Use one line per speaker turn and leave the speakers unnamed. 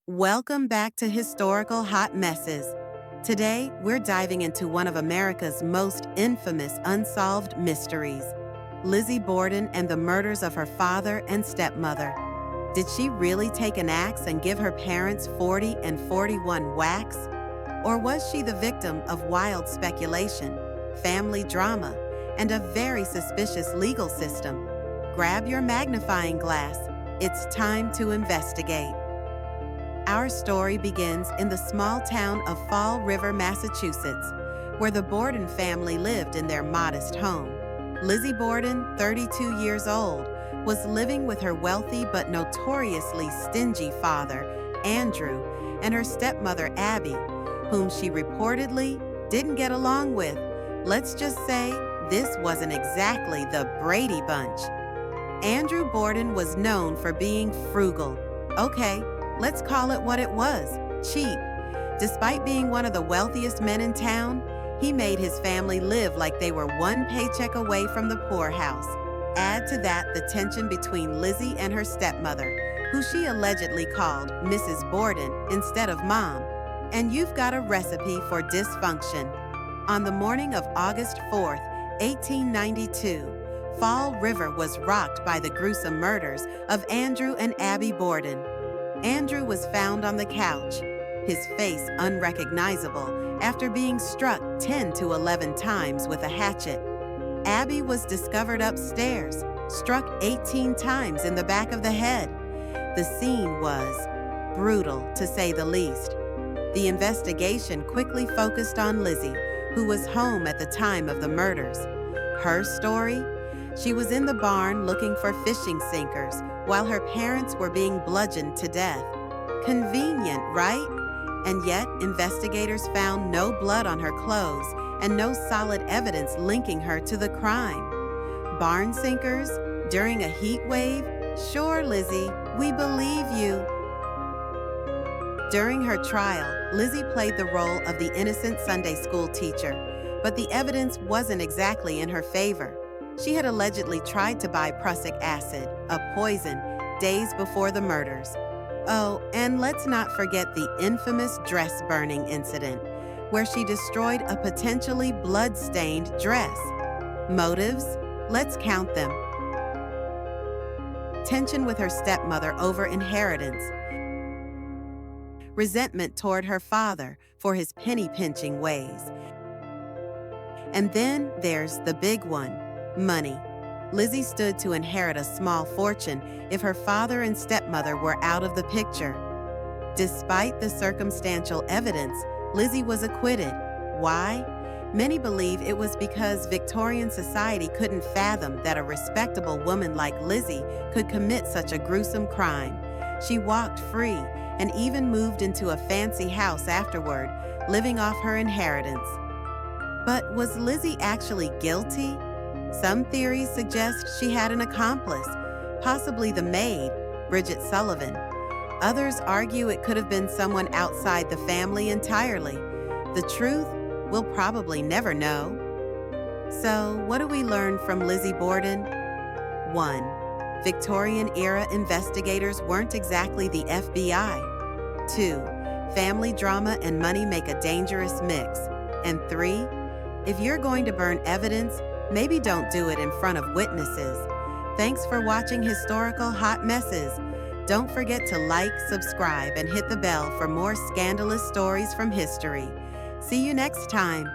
Welcome back to Historical Hot Messes. Today, we're diving into one of America's most infamous unsolved mysteries, Lizzie Borden and the murders of her father and stepmother. Did she really take an axe and give her parents 40 and 41 whacks? Or was she the victim of wild speculation, family drama, and a very suspicious legal system? Grab your magnifying glass. It's time to investigate. Our story begins in the small town of Fall River, Massachusetts, where the Borden family lived in their modest home. Lizzie Borden, 32 years old, was living with her wealthy but notoriously stingy father, Andrew, and her stepmother, Abby, whom she reportedly didn't get along with. Let's just say this wasn't exactly the Brady Bunch. Andrew Borden was known for being frugal. Okay, let's call it what it was, cheap. Despite being one of the wealthiest men in town, he made his family live like they were one paycheck away from the poorhouse. Add to that the tension between Lizzie and her stepmother, who she allegedly called Mrs. Borden instead of Mom, and you've got a recipe for dysfunction. On the morning of August 4th, 1892, Fall River was rocked by the gruesome murders of Andrew and Abby Borden. Andrew was found on the couch, his face unrecognizable after being struck 10 to 11 times with a hatchet. Abby was discovered upstairs, struck 18 times in the back of the head. The scene was brutal, to say the least. The investigation quickly focused on Lizzie, who was home at the time of the murders. Her story? She was in the barn looking for fishing sinkers while her parents were being bludgeoned to death. Convenient, right? And yet, investigators found no blood on her clothes and no solid evidence linking her to the crime. Barn sinkers? During a heat wave? Sure, Lizzie, we believe you. During her trial, Lizzie played the role of the innocent Sunday school teacher, but the evidence wasn't exactly in her favor. She had allegedly tried to buy prussic acid, a poison, days before the murders. Oh, and let's not forget the infamous dress burning incident, where she destroyed a potentially blood-stained dress. Motives? Let's count them. Tension with her stepmother over inheritance. Resentment toward her father for his penny-pinching ways. And then there's the big one. Money. Lizzie stood to inherit a small fortune if her father and stepmother were out of the picture. Despite the circumstantial evidence, Lizzie was acquitted. Why? Many believe it was because Victorian society couldn't fathom that a respectable woman like Lizzie could commit such a gruesome crime. She walked free and even moved into a fancy house afterward, living off her inheritance. But was Lizzie actually guilty? Some theories suggest she had an accomplice, possibly the maid, Bridget Sullivan. Others argue it could have been someone outside the family entirely. The truth, we'll probably never know. So, what do we learn from Lizzie Borden? 1. Victorian-era investigators weren't exactly the FBI. 2. Family drama and money make a dangerous mix. And 3. If you're going to burn evidence, maybe don't do it in front of witnesses. Thanks for watching Historical Hot Messes. Don't forget to like, subscribe, and hit the bell for more scandalous stories from history. See you next time.